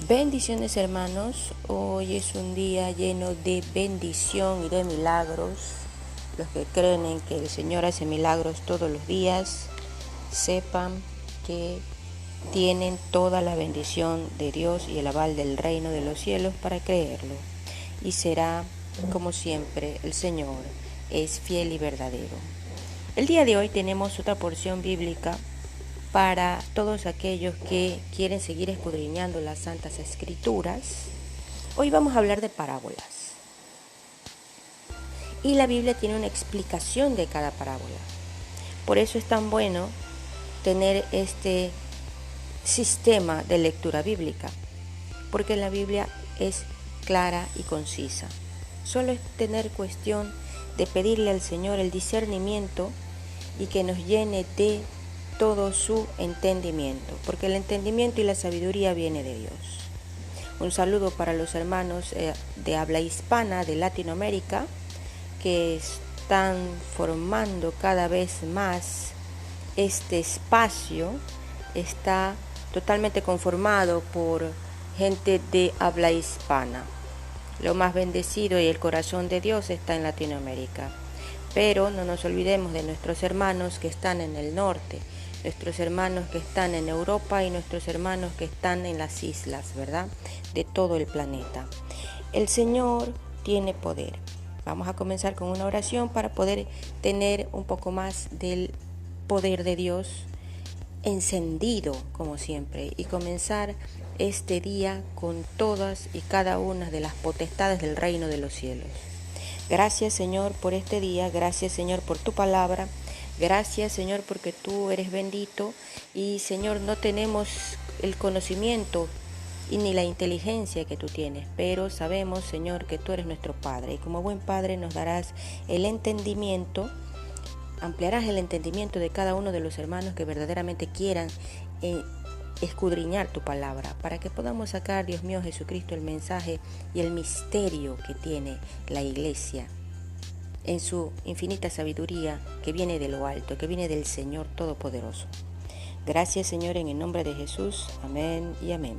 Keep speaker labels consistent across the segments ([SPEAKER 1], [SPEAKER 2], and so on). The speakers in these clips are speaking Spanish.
[SPEAKER 1] Bendiciones, hermanos, hoy es un día lleno de bendición y de milagros. Los que creen en que el Señor hace milagros todos los días, sepan que tienen toda la bendición de Dios y el aval del reino de los cielos para creerlo. Y será, como siempre, el Señor es fiel y verdadero. El día de hoy tenemos otra porción bíblica para todos aquellos que quieren seguir escudriñando las Santas Escrituras. Hoy vamos a hablar de parábolas. Y la Biblia tiene una explicación de cada parábola. Por eso es tan bueno tener este sistema de lectura bíblica, porque la Biblia es clara y concisa. Solo es tener cuestión de pedirle al Señor el discernimiento y que nos llene de todo su entendimiento, porque el entendimiento y la sabiduría viene de Dios. Un saludo para los hermanos de habla hispana de Latinoamérica que están formando cada vez más este espacio. Está totalmente conformado por gente de habla hispana. Lo más bendecido y el corazón de Dios está en Latinoamérica. Pero no nos olvidemos de nuestros hermanos que están en el norte, nuestros hermanos que están en Europa y nuestros hermanos que están en las islas, ¿verdad? De todo el planeta. El Señor tiene poder. Vamos a comenzar con una oración para poder tener un poco más del poder de Dios encendido, como siempre, y comenzar este día con todas y cada una de las potestades del reino de los cielos. Gracias, Señor, por este día. Gracias, Señor, por tu palabra. Gracias, Señor, porque tú eres bendito y, Señor, no tenemos el conocimiento y ni la inteligencia que tú tienes, pero sabemos, Señor, que tú eres nuestro Padre y como buen Padre nos darás el entendimiento, ampliarás el entendimiento de cada uno de los hermanos que verdaderamente quieran escudriñar tu palabra, para que podamos sacar, Dios mío Jesucristo, el mensaje y el misterio que tiene la iglesia en su infinita sabiduría que viene de lo alto, que viene del Señor Todopoderoso. Gracias, Señor, en el nombre de Jesús. Amén y amén.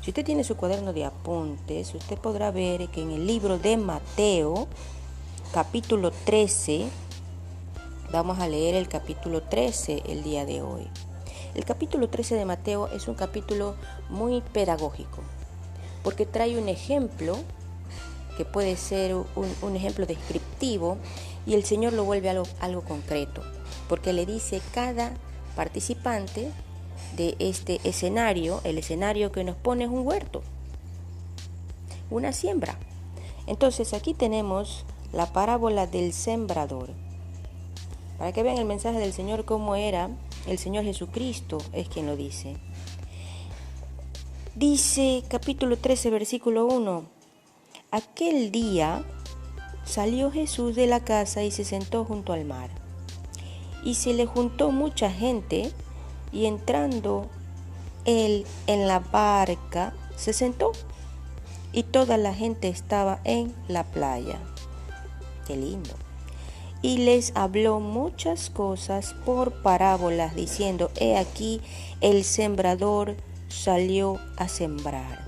[SPEAKER 1] Si usted tiene su cuaderno de apuntes, usted podrá ver que en el libro de Mateo, capítulo 13, vamos a leer el capítulo 13 el día de hoy. El capítulo 13 de Mateo es un capítulo muy pedagógico, porque trae un ejemplo que puede ser un ejemplo descriptivo y el Señor lo vuelve algo concreto, porque le dice cada participante de este escenario, el escenario que nos pone es un huerto, una siembra. Entonces aquí tenemos la parábola del sembrador, para que vean el mensaje del Señor cómo era. El Señor Jesucristo es quien lo dice. Dice capítulo 13, versículo 1. Aquel día salió Jesús de la casa y se sentó junto al mar. Y se le juntó mucha gente, y entrando él en la barca, se sentó, y toda la gente estaba en la playa. Qué lindo. Y les habló muchas cosas por parábolas, diciendo: He aquí, el sembrador salió a sembrar.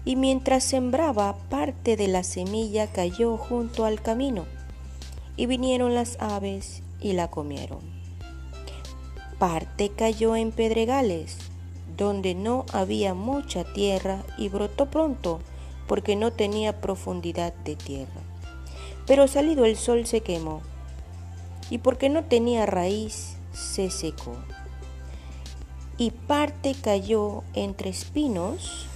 [SPEAKER 1] Y mientras sembraba, parte de la semilla cayó junto al camino, y vinieron las aves y la comieron. Parte cayó en pedregales, donde no había mucha tierra, y brotó pronto, porque no tenía profundidad de tierra. Pero salido el sol se quemó, y porque no tenía raíz, se secó. Y parte cayó entre espinos,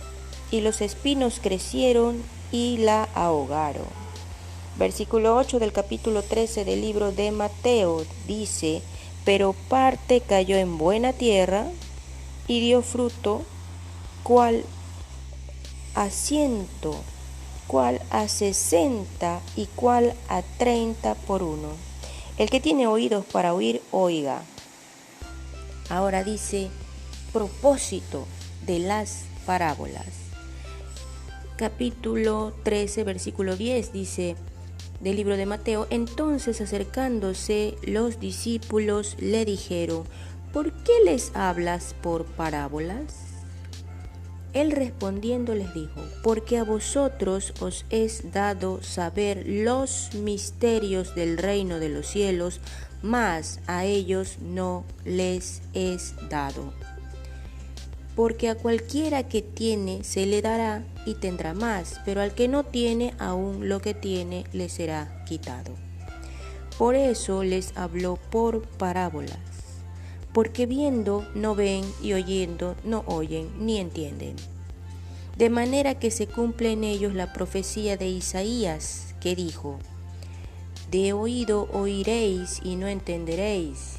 [SPEAKER 1] y los espinos crecieron y la ahogaron. Versículo 8 del capítulo 13 del libro de Mateo dice: Pero parte cayó en buena tierra, y dio fruto, cuál a 100, cuál a 60 y cuál a 30 por uno. El que tiene oídos para oír, oiga. Ahora dice propósito de las parábolas. Capítulo 13, versículo 10 dice del libro de Mateo: Entonces, acercándose los discípulos, le dijeron: ¿Por qué les hablas por parábolas? Él respondiendo les dijo: porque a vosotros os es dado saber los misterios del reino de los cielos, mas a ellos no les es dado. Porque a cualquiera que tiene se le dará y tendrá más, pero al que no tiene, aún lo que tiene le será quitado. Por eso les habló por parábolas, porque viendo no ven y oyendo no oyen ni entienden. De manera que se cumple en ellos la profecía de Isaías, que dijo: de oído oiréis y no entenderéis,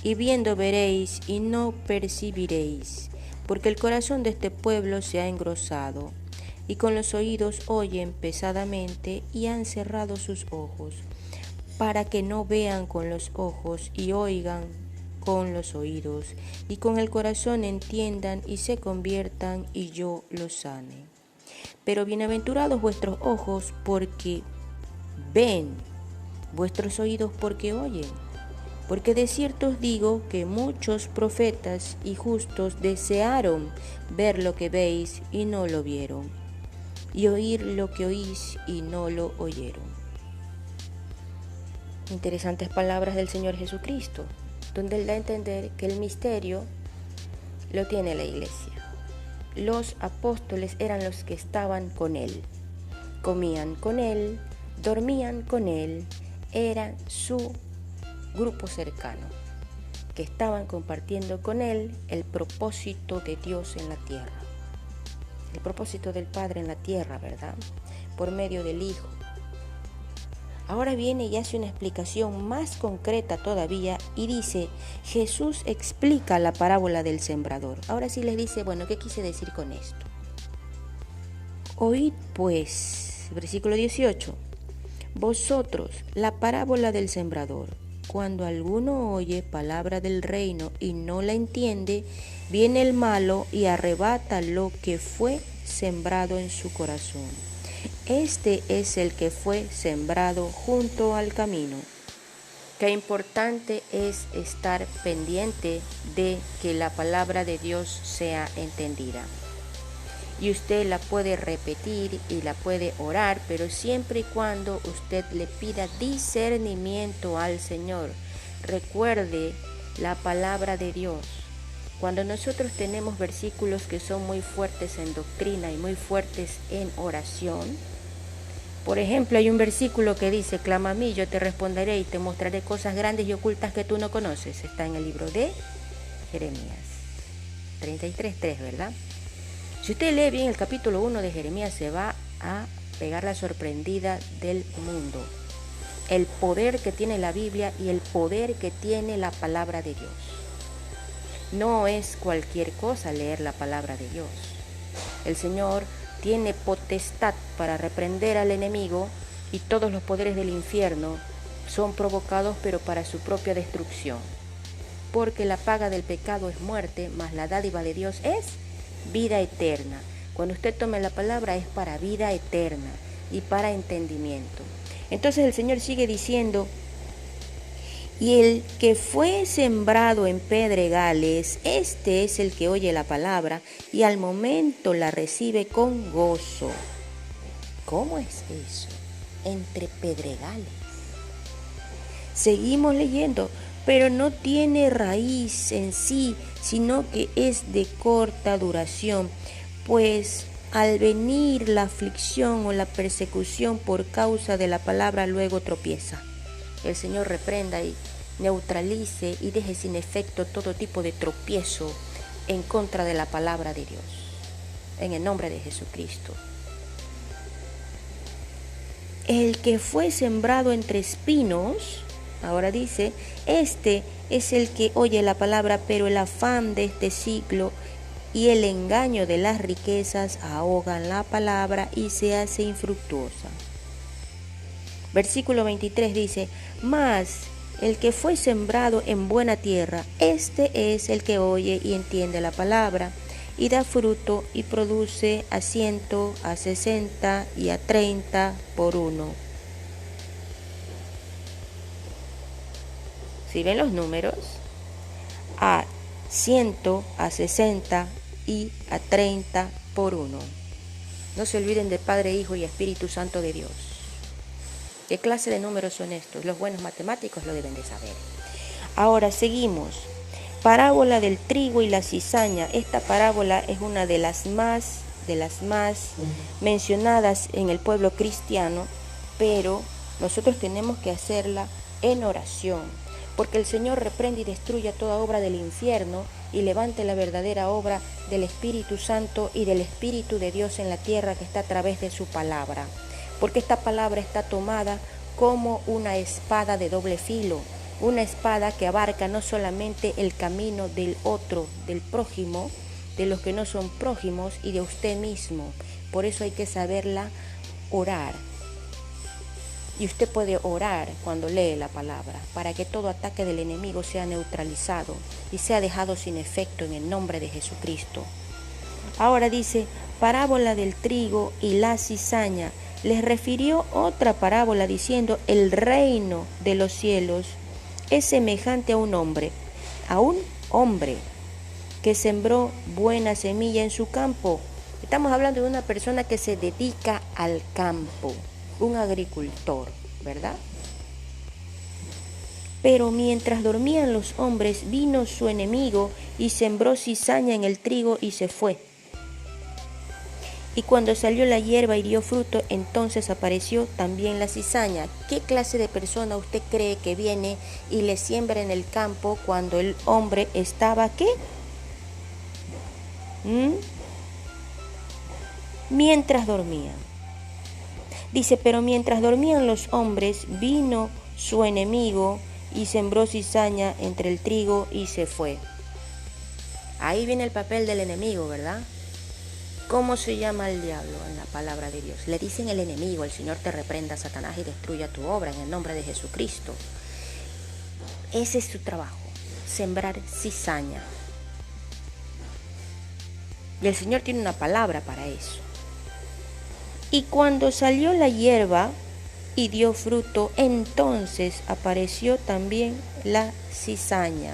[SPEAKER 1] y viendo veréis y no percibiréis, porque el corazón de este pueblo se ha engrosado, y con los oídos oyen pesadamente y han cerrado sus ojos, para que no vean con los ojos y oigan con los oídos, y con el corazón entiendan y se conviertan y yo los sane. Pero bienaventurados vuestros ojos porque ven, vuestros oídos porque oyen. Porque de cierto os digo que muchos profetas y justos desearon ver lo que veis y no lo vieron, y oír lo que oís y no lo oyeron. Interesantes palabras del Señor Jesucristo, donde Él da a entender que el misterio lo tiene la iglesia. Los apóstoles eran los que estaban con Él, comían con Él, dormían con Él, era su grupo cercano, que estaban compartiendo con Él el propósito de Dios en la tierra, el propósito del Padre en la tierra, ¿verdad? Por medio del Hijo. Ahora viene y hace una explicación más concreta todavía y dice: Jesús explica la parábola del sembrador. Ahora sí les dice, bueno, ¿qué quise decir con esto? Oíd pues, versículo 18, vosotros la parábola del sembrador. Cuando alguno oye palabra del reino y no la entiende, viene el malo y arrebata lo que fue sembrado en su corazón. Este es el que fue sembrado junto al camino. Qué importante es estar pendiente de que la palabra de Dios sea entendida. Y usted la puede repetir y la puede orar, pero siempre y cuando usted le pida discernimiento al Señor. Recuerde la palabra de Dios. Cuando nosotros tenemos versículos que son muy fuertes en doctrina y muy fuertes en oración, por ejemplo, hay un versículo que dice: clama a mí, yo te responderé y te mostraré cosas grandes y ocultas que tú no conoces. Está en el libro de Jeremías 33:3, ¿verdad? Si usted lee bien el capítulo 1 de Jeremías, se va a pegar la sorprendida del mundo. El poder que tiene la Biblia y el poder que tiene la palabra de Dios. No es cualquier cosa leer la palabra de Dios. El Señor tiene potestad para reprender al enemigo y todos los poderes del infierno son provocados pero para su propia destrucción. Porque la paga del pecado es muerte, mas la dádiva de Dios es vida eterna. Cuando usted tome la palabra es para vida eterna y para entendimiento. Entonces el Señor sigue diciendo: y el que fue sembrado en pedregales, este es el que oye la palabra y al momento la recibe con gozo. ¿Cómo es eso? Entre pedregales. Seguimos leyendo, pero no tiene raíz en sí, sino que es de corta duración, pues al venir la aflicción o la persecución por causa de la palabra luego tropieza. El Señor reprenda y neutralice y deje sin efecto todo tipo de tropiezo en contra de la palabra de Dios, en el nombre de Jesucristo. El que fue sembrado entre espinos, ahora dice, este es el que oye la palabra, pero el afán de este siglo y el engaño de las riquezas ahogan la palabra y se hace infructuosa. Versículo 23 dice: mas el que fue sembrado en buena tierra, este es el que oye y entiende la palabra, y da fruto y produce a 100, a 60 y a 30 por uno. ¿Sí ven los números? A 100, a 60 y a 30 por uno. No se olviden de Padre, Hijo y Espíritu Santo de Dios. ¿Qué clase de números son estos? Los buenos matemáticos lo deben de saber. Ahora seguimos. Parábola del trigo y la cizaña. Esta parábola es una de las más mencionadas en el pueblo cristiano, pero nosotros tenemos que hacerla en oración, porque el Señor reprende y destruya toda obra del infierno y levante la verdadera obra del Espíritu Santo y del Espíritu de Dios en la tierra que está a través de su palabra, porque esta palabra está tomada como una espada de doble filo, una espada que abarca no solamente el camino del otro, del prójimo, de los que no son prójimos y de usted mismo. Por eso hay que saberla orar. Y usted puede orar cuando lee la palabra, para que todo ataque del enemigo sea neutralizado y sea dejado sin efecto en el nombre de Jesucristo. Ahora dice, parábola del trigo y la cizaña. Les refirió otra parábola diciendo, el reino de los cielos es semejante a un hombre que sembró buena semilla en su campo. Estamos hablando de una persona que se dedica al campo, un agricultor, ¿verdad? Pero mientras dormían los hombres, vino su enemigo y sembró cizaña en el trigo y se fue. Y cuando salió la hierba y dio fruto, entonces apareció también la cizaña. ¿Qué clase de persona usted cree que viene y le siembra en el campo cuando el hombre estaba qué? Mientras dormían. Dice, pero mientras dormían los hombres, vino su enemigo y sembró cizaña entre el trigo y se fue. Ahí viene el papel del enemigo, ¿verdad? ¿Cómo se llama el diablo en la palabra de Dios? Le dicen el enemigo, el Señor te reprenda, Satanás, y destruya tu obra en el nombre de Jesucristo. Ese es su trabajo, sembrar cizaña. Y el Señor tiene una palabra para eso. Y cuando salió la hierba y dio fruto, entonces apareció también la cizaña.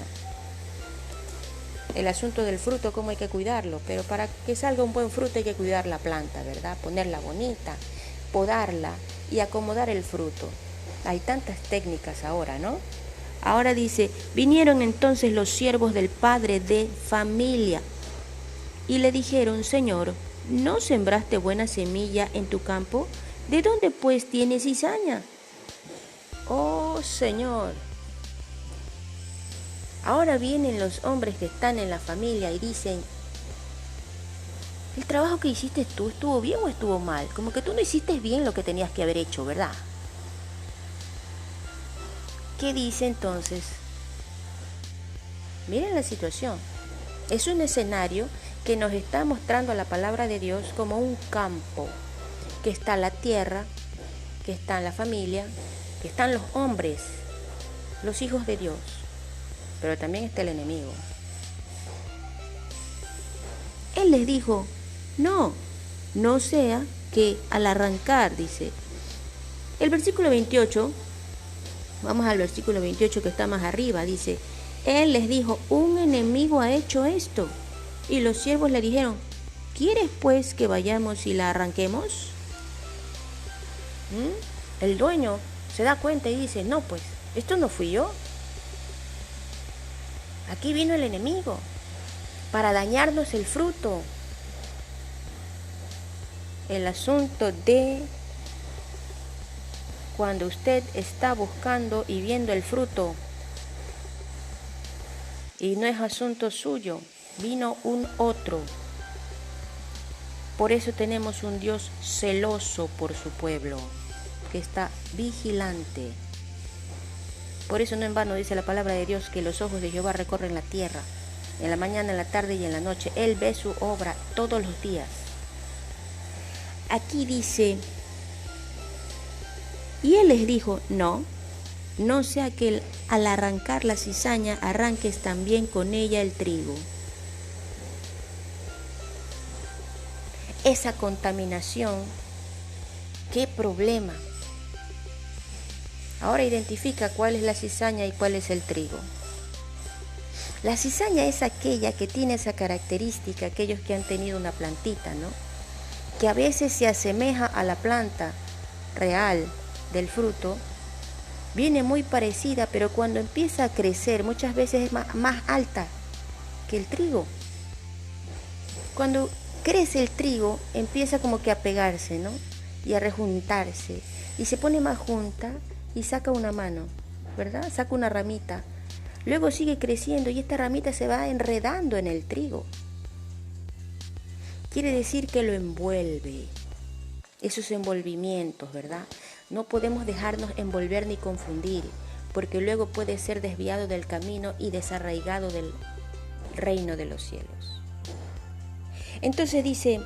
[SPEAKER 1] El asunto del fruto, cómo hay que cuidarlo, pero para que salga un buen fruto hay que cuidar la planta, ¿verdad? Ponerla bonita, podarla y acomodar el fruto. Hay tantas técnicas ahora, ¿no? Ahora dice, vinieron entonces los siervos del padre de familia y le dijeron, Señor, ¿no sembraste buena semilla en tu campo? ¿De dónde pues tienes cizaña? Oh, Señor. Ahora vienen los hombres que están en la familia y dicen, ¿el trabajo que hiciste tú estuvo bien o estuvo mal? Como que tú no hiciste bien lo que tenías que haber hecho, ¿verdad? ¿Qué dice entonces? Miren la situación. Es un escenario que nos está mostrando la palabra de Dios como un campo, que está la tierra, que está la familia, que están los hombres, los hijos de Dios. Pero también está el enemigo. Él les dijo, no sea que al arrancar, dice. El versículo 28, vamos al versículo 28 que está más arriba, dice, él les dijo, un enemigo ha hecho esto. Y los siervos le dijeron, ¿quieres pues que vayamos y la arranquemos? El dueño se da cuenta y dice, no pues, esto no fui yo. Aquí vino el enemigo para dañarnos el fruto. El asunto de cuando usted está buscando y viendo el fruto y no es asunto suyo, vino un otro. Por eso tenemos un Dios celoso por su pueblo, que está vigilante. Por eso no en vano dice la palabra de Dios que los ojos de Jehová recorren la tierra, en la mañana, en la tarde y en la noche. Él ve su obra todos los días. Aquí dice, y él les dijo, no sea que al arrancar la cizaña arranques también con ella el trigo. Esa contaminación, qué problema. Ahora identifica cuál es la cizaña y cuál es el trigo. La cizaña es aquella que tiene esa característica, aquellos que han tenido una plantita, ¿no? Que a veces se asemeja a la planta real del fruto, viene muy parecida, pero cuando empieza a crecer muchas veces es más alta que el trigo. Cuando crece el trigo empieza como que a pegarse, ¿no? Y a rejuntarse, y se pone más junta y saca una mano, ¿verdad? Saca una ramita. Luego sigue creciendo y esta ramita se va enredando en el trigo. Quiere decir que lo envuelve. Esos envolvimientos, ¿verdad? No podemos dejarnos envolver ni confundir, porque luego puede ser desviado del camino y desarraigado del reino de los cielos. Entonces dice,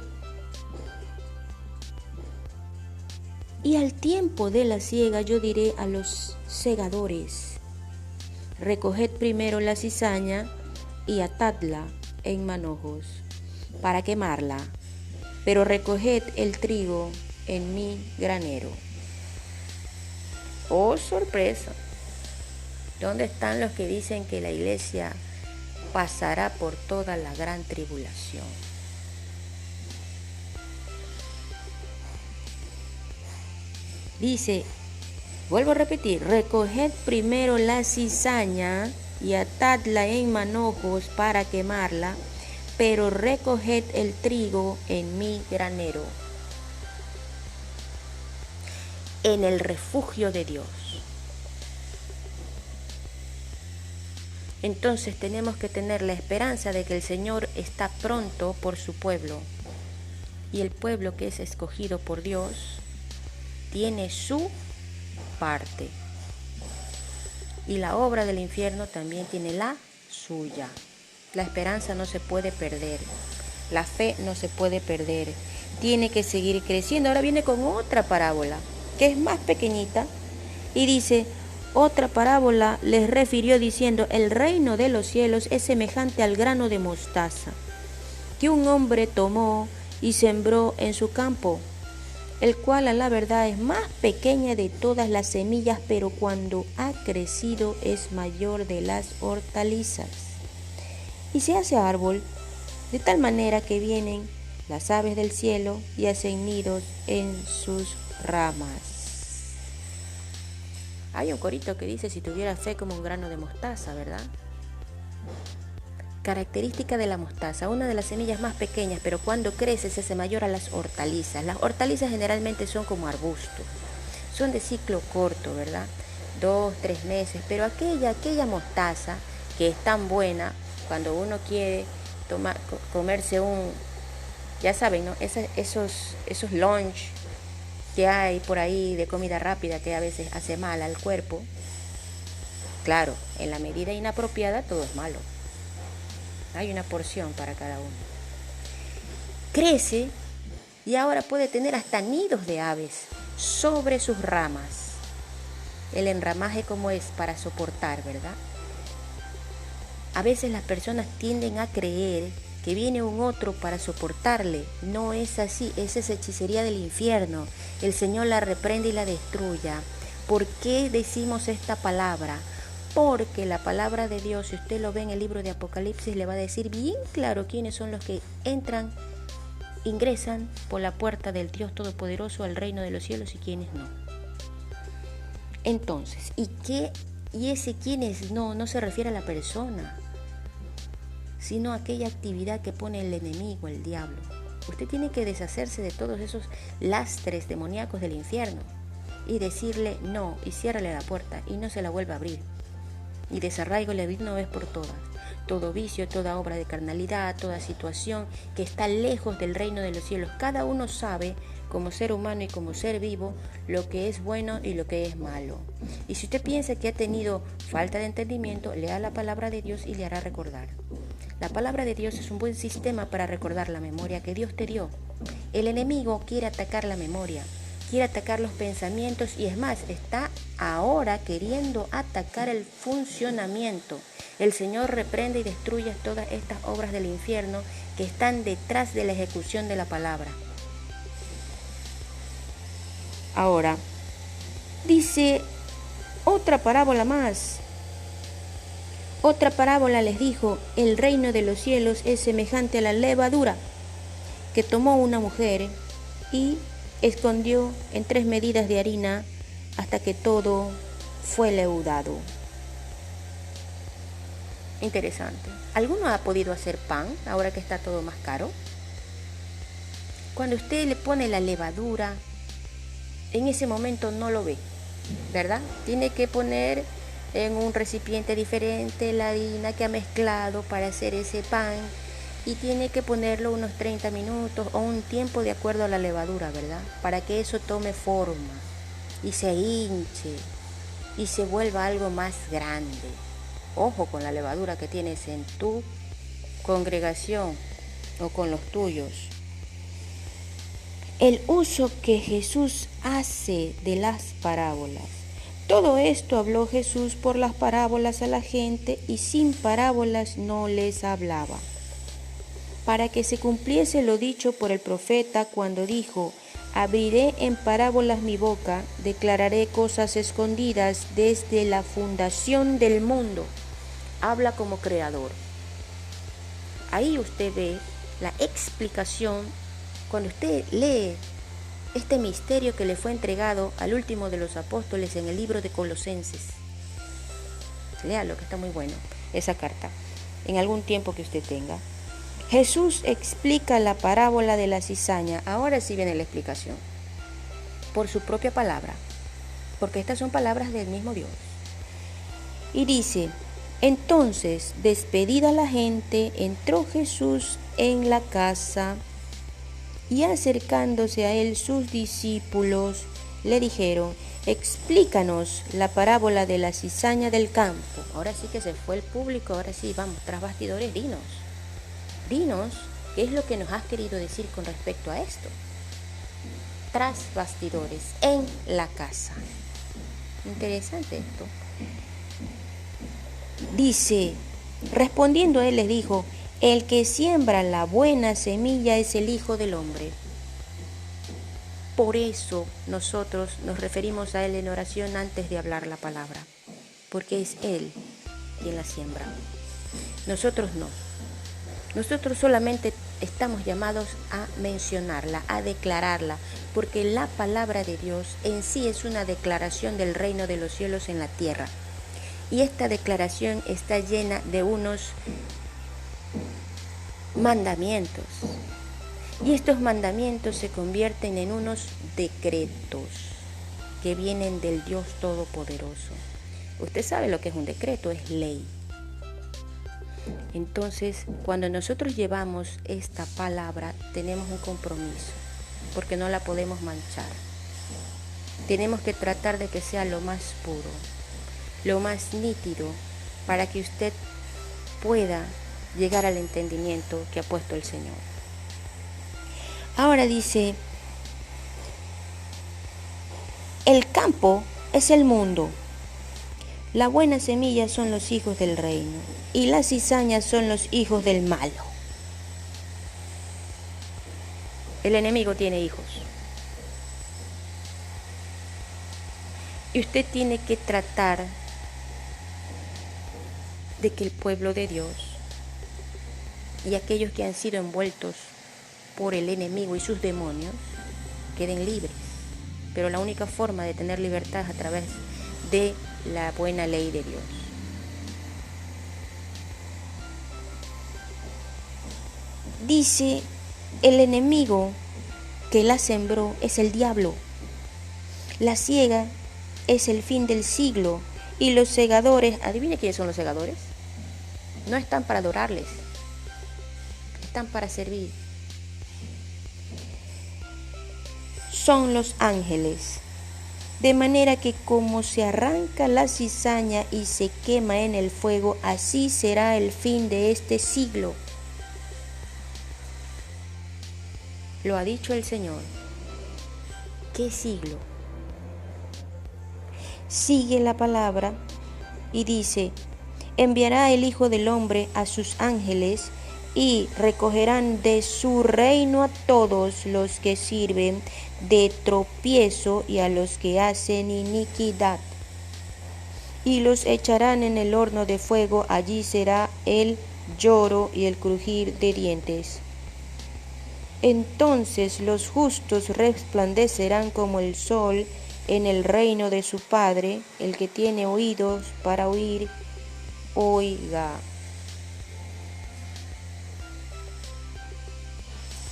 [SPEAKER 1] y al tiempo de la siega yo diré a los segadores, recoged primero la cizaña y atadla en manojos para quemarla, pero recoged el trigo en mi granero. ¡Oh, sorpresa! ¿Dónde están los que dicen que la iglesia pasará por toda la gran tribulación? Dice, vuelvo a repetir, recoged primero la cizaña y atadla en manojos para quemarla, pero recoged el trigo en mi granero, en el refugio de Dios. Entonces tenemos que tener la esperanza de que el Señor está pronto por su pueblo, y el pueblo que es escogido por Dios tiene su parte, y la obra del infierno también tiene la suya. La esperanza no se puede perder, la fe no se puede perder, tiene que seguir creciendo. Ahora viene con otra parábola que es más pequeñita y dice, otra parábola les refirió diciendo, el reino de los cielos es semejante al grano de mostaza que un hombre tomó y sembró en su campo, el cual a la verdad es más pequeña de todas las semillas, pero cuando ha crecido es mayor de las hortalizas y se hace árbol, de tal manera que vienen las aves del cielo y hacen nidos en sus ramas. Hay un corito que dice, si tuviera fe como un grano de mostaza, ¿verdad? Característica de la mostaza, una de las semillas más pequeñas, pero cuando crece se hace mayor a las hortalizas. Las hortalizas generalmente son como arbustos, son de ciclo corto, ¿verdad? 2, 3 meses, pero aquella mostaza que es tan buena, cuando uno quiere comerse ya saben, ¿no? Esos lunch que hay por ahí de comida rápida que a veces hace mal al cuerpo. Claro, en la medida inapropiada todo es malo. Hay una porción para cada uno. Crece y ahora puede tener hasta nidos de aves sobre sus ramas. El enramaje como es para soportar, ¿verdad? A veces las personas tienden a creer que viene un otro para soportarle. No es así, esa es hechicería del infierno. El Señor la reprende y la destruya. ¿Por qué decimos esta palabra? Porque la palabra de Dios, si usted lo ve en el libro de Apocalipsis, le va a decir bien claro quiénes son los que ingresan por la puerta del Dios Todopoderoso al reino de los cielos y quiénes no. Entonces, y ese quiénes no se refiere a la persona, sino a aquella actividad que pone el enemigo, el diablo. Usted tiene que deshacerse de todos esos lastres demoníacos del infierno y decirle no, y ciérrale la puerta y no se la vuelva a abrir. Y desarráigole de una vez por todas todo vicio, toda obra de carnalidad, toda situación que está lejos del reino de los cielos. Cada uno sabe, como ser humano y como ser vivo, lo que es bueno y lo que es malo. Y si usted piensa que ha tenido falta de entendimiento, lea la palabra de Dios y le hará recordar. La palabra de Dios es un buen sistema para recordar la memoria que Dios te dio. El enemigo quiere atacar la memoria, quiere atacar los pensamientos y es más, está ahora queriendo atacar el funcionamiento. El Señor reprende y destruye todas estas obras del infierno que están detrás de la ejecución de la palabra. Ahora, dice otra parábola más. Otra parábola les dijo: el reino de los cielos es semejante a la levadura que tomó una mujer y escondió en 3 medidas de harina hasta que todo fue leudado. Interesante. ¿Alguno ha podido hacer pan ahora que está todo más caro? Cuando usted le pone la levadura, en ese momento no lo ve, ¿verdad? Tiene que poner en un recipiente diferente la harina que ha mezclado para hacer ese pan y tiene que ponerlo unos 30 minutos o un tiempo de acuerdo a la levadura, ¿verdad? Para que eso tome forma y se hinche y se vuelva algo más grande. Ojo con la levadura que tienes en tu congregación o con los tuyos. El uso que Jesús hace de las parábolas. Todo esto habló Jesús por las parábolas a la gente y sin parábolas no les hablaba, para que se cumpliese lo dicho por el profeta cuando dijo: abriré en parábolas mi boca, declararé cosas escondidas desde la fundación del mundo. Habla como creador. Ahí usted ve la explicación cuando usted lee este misterio que le fue entregado al último de los apóstoles en el libro de Colosenses. Léalo, que está muy bueno esa carta, en algún tiempo que usted tenga. Jesús explica la parábola de la cizaña. Ahora sí viene la explicación, por su propia palabra, porque estas son palabras del mismo Dios. Y dice: entonces, despedida la gente, entró Jesús en la casa y acercándose a él sus discípulos le dijeron: explícanos la parábola de la cizaña del campo. Ahora sí que se fue el público, ahora sí, vamos, tras bastidores, dinos, ¿qué es lo que nos has querido decir con respecto a esto? Tras bastidores, en la casa. Interesante esto. Dice, respondiendo él les dijo: el que siembra la buena semilla es el Hijo del Hombre. Por eso nosotros nos referimos a él en oración antes de hablar la palabra, porque es él quien la siembra. Nosotros no. Nosotros solamente estamos llamados a mencionarla, a declararla, porque la palabra de Dios en sí es una declaración del reino de los cielos en la tierra. Y esta declaración está llena de unos mandamientos. Y estos mandamientos se convierten en unos decretos que vienen del Dios Todopoderoso. Usted sabe lo que es un decreto, es ley. Entonces, cuando nosotros llevamos esta palabra, tenemos un compromiso, porque no la podemos manchar. Tenemos que tratar de que sea lo más puro, lo más nítido, para que usted pueda llegar al entendimiento que ha puesto el Señor. Ahora dice, el campo es el mundo, la buena semilla son los hijos del reino y las cizañas son los hijos del malo. El enemigo tiene hijos y usted tiene que tratar de que el pueblo de Dios y aquellos que han sido envueltos por el enemigo y sus demonios queden libres. Pero la única forma de tener libertad es a través de la buena ley de Dios. Dice, el enemigo que la sembró es el diablo. La siega es el fin del siglo y los segadores, adivine quiénes son los segadores. No están para adorarles, están para servir. Son los ángeles. De manera que como se arranca la cizaña y se quema en el fuego, así será el fin de este siglo. Lo ha dicho el Señor. ¿Qué siglo? Sigue la palabra y dice, enviará el Hijo del Hombre a sus ángeles y recogerán de su reino a todos los que sirven de tropiezo y a los que hacen iniquidad, y los echarán en el horno de fuego, allí será el lloro y el crujir de dientes. Entonces los justos resplandecerán como el sol en el reino de su Padre. El que tiene oídos para oír, oiga.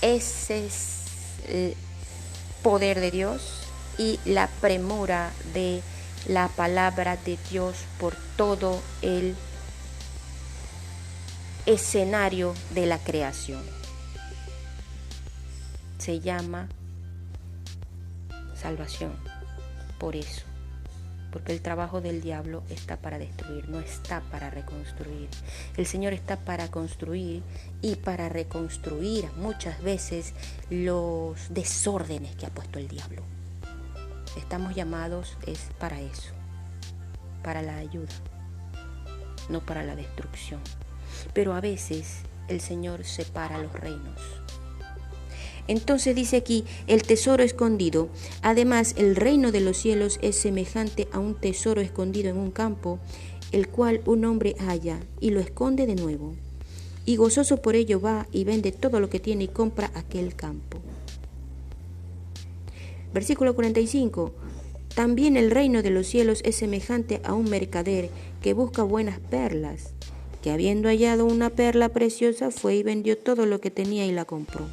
[SPEAKER 1] Ese es el poder de Dios y la premura de la palabra de Dios por todo el escenario de la creación. Se llama salvación, por eso, porque el trabajo del diablo está para destruir, no está para reconstruir. El Señor está para construir y para reconstruir muchas veces los desórdenes que ha puesto el diablo. Estamos llamados es para eso, para la ayuda, no para la destrucción. Pero a veces el Señor separa los reinos. Entonces dice aquí, el tesoro escondido. Además, el reino de los cielos es semejante a un tesoro escondido en un campo, el cual un hombre halla y lo esconde de nuevo. Y gozoso por ello va y vende todo lo que tiene y compra aquel campo. Versículo 45. También el reino de los cielos es semejante a un mercader que busca buenas perlas, que habiendo hallado una perla preciosa fue y vendió todo lo que tenía y la compró.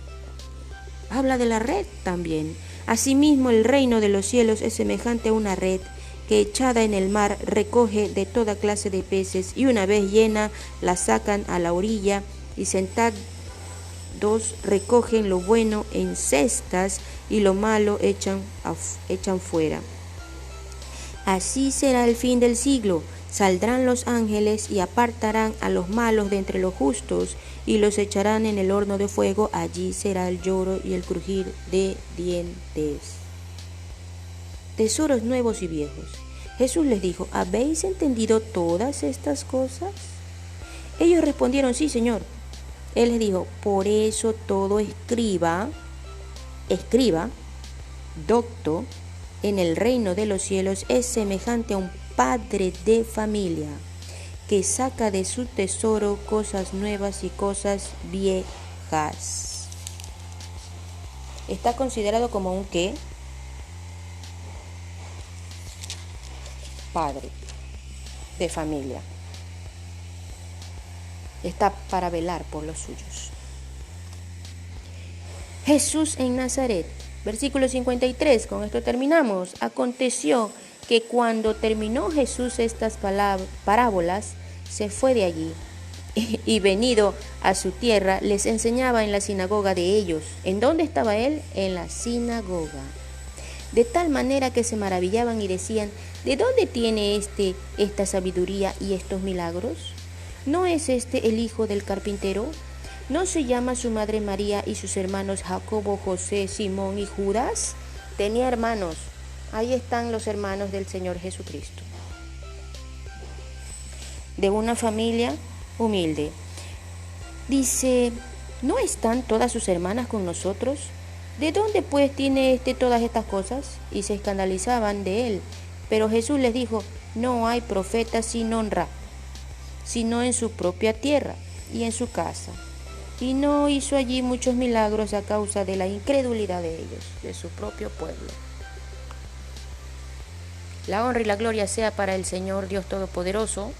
[SPEAKER 1] Habla de la red también. Asimismo, el reino de los cielos es semejante a una red que echada en el mar recoge de toda clase de peces y una vez llena la sacan a la orilla y sentados recogen lo bueno en cestas y lo malo echan fuera. Así será el fin del siglo. Saldrán los ángeles y apartarán a los malos de entre los justos y los echarán en el horno de fuego. Allí será el lloro y el crujir de dientes. Tesoros nuevos y viejos. Jesús les dijo, ¿habéis entendido todas estas cosas? Ellos respondieron, sí, Señor. Él les dijo, por eso todo escriba, docto, en el reino de los cielos es semejante a un padre de familia que saca de su tesoro cosas nuevas y cosas viejas. Está considerado como un ¿qué? Padre de familia. Está para velar por los suyos. Jesús en Nazaret, versículo 53, con esto terminamos. Aconteció que cuando terminó Jesús estas parábolas, se fue de allí y venido a su tierra, les enseñaba en la sinagoga de ellos. ¿En dónde estaba él? En la sinagoga. De tal manera que se maravillaban y decían, ¿de dónde tiene esta sabiduría y estos milagros? ¿No es este el hijo del carpintero? ¿No se llama su madre María y sus hermanos Jacobo, José, Simón y Judas? Tenía hermanos. Ahí están los hermanos del Señor Jesucristo. De una familia humilde. Dice, ¿no están todas sus hermanas con nosotros? ¿De dónde pues tiene todas estas cosas? Y se escandalizaban de él. Pero Jesús les dijo, no hay profeta sin honra, sino en su propia tierra y en su casa. Y no hizo allí muchos milagros a causa de la incredulidad de ellos, de su propio pueblo. La honra y la gloria sea para el Señor Dios Todopoderoso,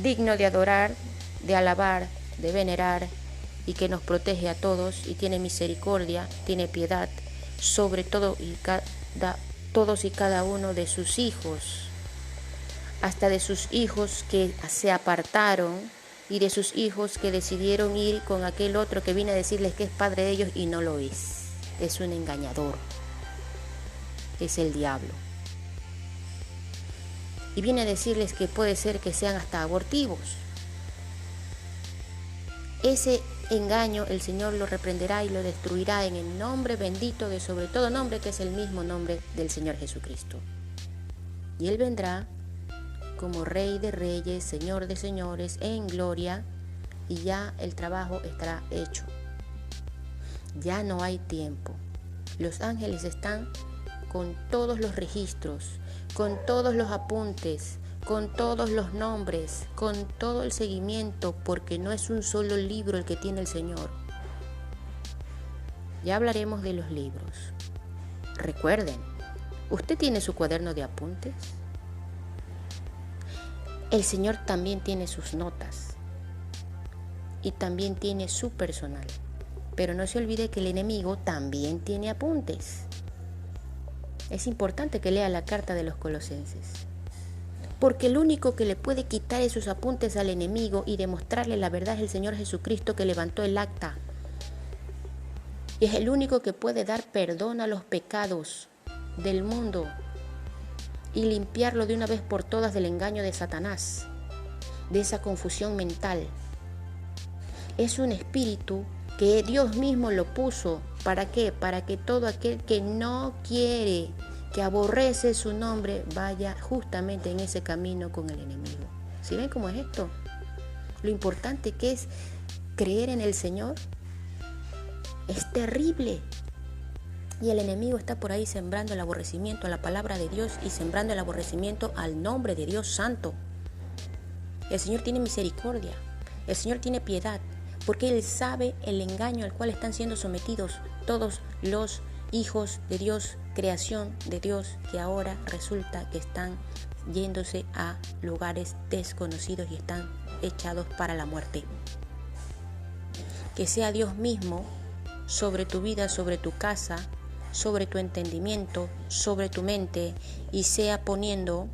[SPEAKER 1] digno de adorar, de alabar, de venerar, y que nos protege a todos y tiene misericordia, tiene piedad sobre todos y cada uno de sus hijos, hasta de sus hijos que se apartaron y de sus hijos que decidieron ir con aquel otro que viene a decirles que es padre de ellos y no lo es un engañador, es el diablo. Y viene a decirles que puede ser que sean hasta abortivos. Ese engaño el Señor lo reprenderá y lo destruirá en el nombre bendito de sobre todo nombre, que es el mismo nombre del Señor Jesucristo. Y Él vendrá como Rey de Reyes, Señor de Señores, en gloria, y ya el trabajo estará hecho. Ya no hay tiempo. Los ángeles están con todos los registros, con todos los apuntes, con todos los nombres, con todo el seguimiento, porque no es un solo libro el que tiene el Señor. Ya hablaremos de los libros. Recuerden, ¿usted tiene su cuaderno de apuntes? El Señor también tiene sus notas y también tiene su personal. Pero no se olvide que el enemigo también tiene apuntes. Es importante que lea la carta de los Colosenses, porque el único que le puede quitar esos apuntes al enemigo y demostrarle la verdad es el Señor Jesucristo, que levantó el acta. Y es el único que puede dar perdón a los pecados del mundo y limpiarlo de una vez por todas del engaño de Satanás, de esa confusión mental. Es un espíritu que Dios mismo lo puso. ¿Para qué? Para que todo aquel que no quiere, que aborrece su nombre, vaya justamente en ese camino con el enemigo. ¿Sí ven cómo es esto? Lo importante que es creer en el Señor es terrible. Y el enemigo está por ahí sembrando el aborrecimiento a la palabra de Dios y sembrando el aborrecimiento al nombre de Dios Santo. El Señor tiene misericordia, el Señor tiene piedad, porque Él sabe el engaño al cual están siendo sometidos todos los hijos de Dios, creación de Dios, que ahora resulta que están yéndose a lugares desconocidos y están echados para la muerte. Que sea Dios mismo sobre tu vida, sobre tu casa, sobre tu entendimiento, sobre tu mente, y sea poniendo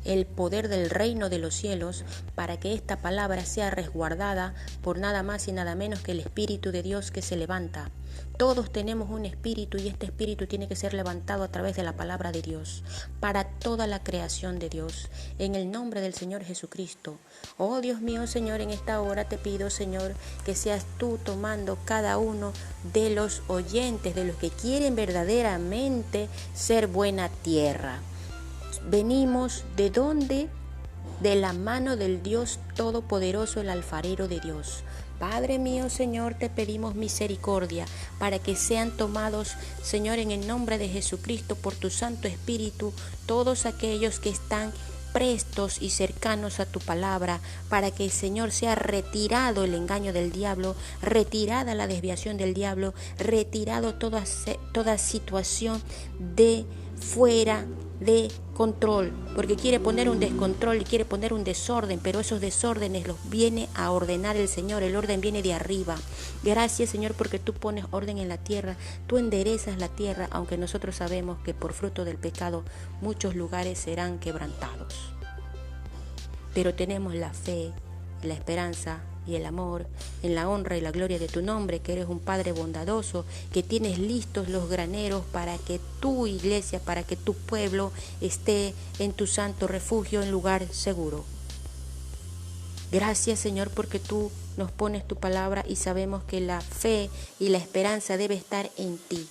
[SPEAKER 1] el poder del reino de los cielos para que esta palabra sea resguardada por nada más y nada menos que el Espíritu de Dios que se levanta. Todos tenemos un espíritu y este espíritu tiene que ser levantado a través de la palabra de Dios para toda la creación de Dios, en el nombre del Señor Jesucristo. Oh Dios mío, Señor, en esta hora te pido, Señor, que seas tú tomando cada uno de los oyentes, de los que quieren verdaderamente ser buena tierra. Venimos ¿de dónde? De la mano del Dios Todopoderoso, el alfarero de Dios. Padre mío, Señor, te pedimos misericordia para que sean tomados, Señor, en el nombre de Jesucristo, por tu Santo Espíritu, todos aquellos que están prestos y cercanos a tu palabra, para que, Señor, sea retirado el engaño del diablo, retirada la desviación del diablo, retirado toda situación de fuera de control, porque quiere poner un descontrol y quiere poner un desorden, pero esos desórdenes los viene a ordenar el Señor. El orden viene de arriba. Gracias, Señor, porque tú pones orden en la tierra, tú enderezas la tierra, aunque nosotros sabemos que por fruto del pecado muchos lugares serán quebrantados. Pero tenemos la fe, la esperanza y el amor en la honra y la gloria de tu nombre, que eres un Padre bondadoso, que tienes listos los graneros para que tu iglesia, para que tu pueblo esté en tu santo refugio, en lugar seguro. Gracias, Señor, porque tú nos pones tu palabra y sabemos que la fe y la esperanza debe estar en ti.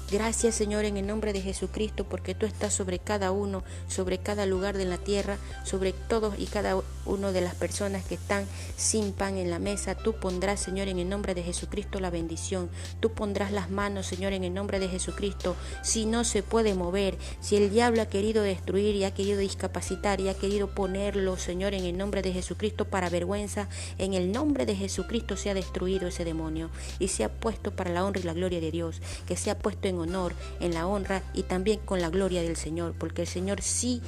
[SPEAKER 1] Gracias, Señor, en el nombre de Jesucristo, porque tú estás sobre cada uno, sobre cada lugar de la tierra, sobre todos y cada uno de las personas que están sin pan en la mesa. Tú pondrás, Señor, en el nombre de Jesucristo, la bendición. Tú pondrás las manos, Señor, en el nombre de Jesucristo. Si no se puede mover, si el diablo ha querido destruir y ha querido discapacitar y ha querido ponerlo, Señor, en el nombre de Jesucristo para vergüenza, en el nombre de Jesucristo sea destruido ese demonio y sea puesto para la honra y la gloria de Dios, que sea puesto en honor, en la honra y también con la gloria del Señor, porque el Señor sí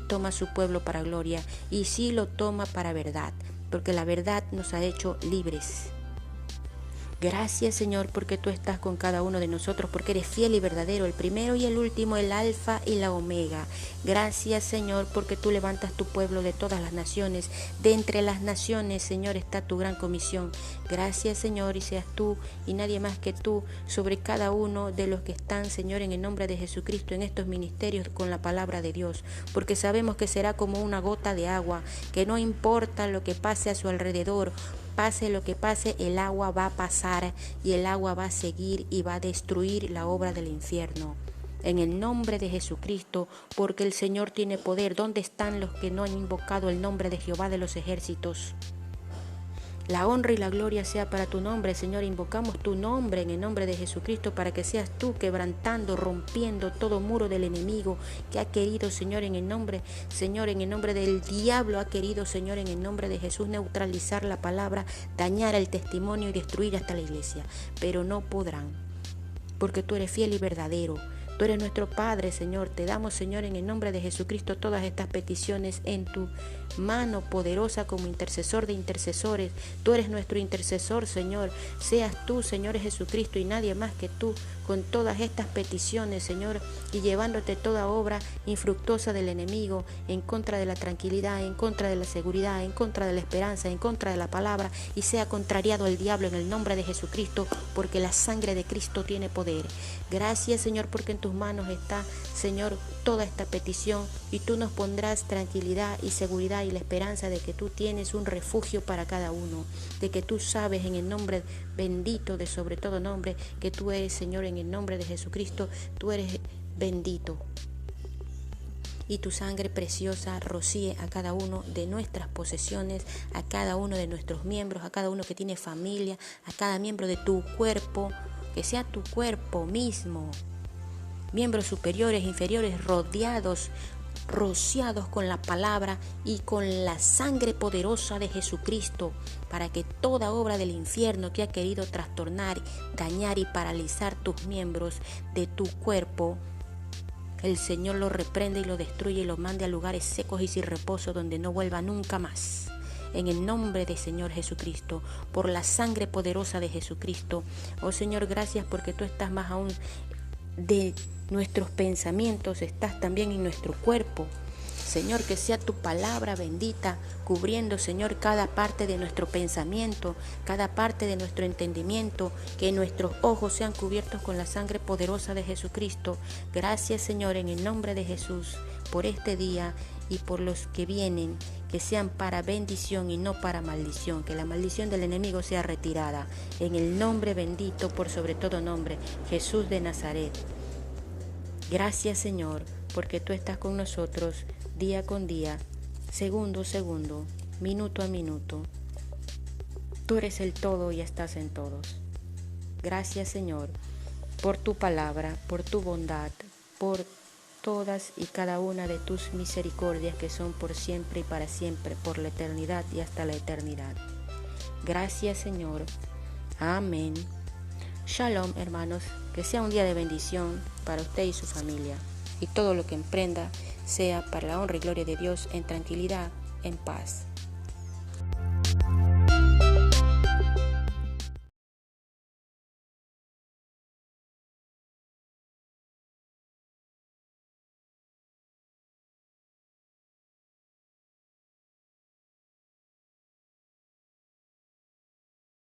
[SPEAKER 1] toma a su pueblo para gloria y sí lo toma para verdad, porque la verdad nos ha hecho libres. Gracias, Señor, porque tú estás con cada uno de nosotros, porque eres fiel y verdadero, el primero y el último, el alfa y la omega. Gracias, Señor, porque tú levantas tu pueblo de todas las naciones. De entre las naciones, Señor, está tu gran comisión. Gracias, Señor, y seas tú y nadie más que tú sobre cada uno de los que están, Señor, en el nombre de Jesucristo, en estos ministerios con la palabra de Dios, porque sabemos que será como una gota de agua, que no importa lo que pase a su alrededor, pase lo que pase, el agua va a pasar y el agua va a seguir y va a destruir la obra del infierno. En el nombre de Jesucristo, porque el Señor tiene poder. ¿Dónde están los que no han invocado el nombre de Jehová de los ejércitos? La honra y la gloria sea para tu nombre, Señor. Invocamos tu nombre en el nombre de Jesucristo para que seas tú quebrantando, rompiendo todo muro del enemigo que ha querido, Señor, en el nombre del diablo ha querido, Señor, en el nombre de Jesús, neutralizar la palabra, dañar el testimonio y destruir hasta la iglesia. Pero no podrán, porque tú eres fiel y verdadero. Tú eres nuestro Padre, Señor. Te damos, Señor, en el nombre de Jesucristo, todas estas peticiones en tu mano poderosa como intercesor de intercesores. Tú eres nuestro intercesor, Señor. Seas tú, Señor Jesucristo, y nadie más que tú, con todas estas peticiones, Señor, y llevándote toda obra infructuosa del enemigo en contra de la tranquilidad, en contra de la seguridad, en contra de la esperanza, en contra de la palabra, y sea contrariado el diablo en el nombre de Jesucristo, porque la sangre de Cristo tiene poder. Gracias, Señor, porque en tus manos está, Señor, toda esta petición, y tú nos pondrás tranquilidad y seguridad y la esperanza de que tú tienes un refugio para cada uno, de que tú sabes en el nombre bendito de sobre todo nombre, que tú eres, Señor, en el nombre de Jesucristo, tú eres bendito. Y tu sangre preciosa rocíe a cada uno de nuestras posesiones, a cada uno de nuestros miembros, a cada uno que tiene familia, a cada miembro de tu cuerpo, que sea tu cuerpo mismo, miembros superiores, inferiores, rodeados, rociados con la palabra y con la sangre poderosa de Jesucristo, para que toda obra del infierno que ha querido trastornar, dañar y paralizar tus miembros de tu cuerpo, el Señor lo reprende y lo destruye y lo mande a lugares secos y sin reposo, donde no vuelva nunca más. En el nombre del Señor Jesucristo, por la sangre poderosa de Jesucristo. Oh Señor, gracias porque tú estás más aún de nuestros pensamientos, estás también en nuestro cuerpo. Señor, que sea tu palabra bendita cubriendo, Señor, cada parte de nuestro pensamiento, cada parte de nuestro entendimiento, que nuestros ojos sean cubiertos con la sangre poderosa de Jesucristo. Gracias, Señor, en el nombre de Jesús, por este día y por los que vienen, que sean para bendición y no para maldición, que la maldición del enemigo sea retirada. En el nombre bendito, por sobre todo nombre, Jesús de Nazaret. Gracias, Señor, porque tú estás con nosotros día con día, segundo a segundo, minuto a minuto. Tú eres el todo y estás en todos. Gracias, Señor, por tu palabra, por tu bondad, por todas y cada una de tus misericordias que son por siempre y para siempre, por la eternidad y hasta la eternidad. Gracias, Señor. Amén. Shalom, hermanos, que sea un día de bendición para usted y su familia, y todo lo que emprenda sea para la honra y gloria de Dios, en tranquilidad, en paz.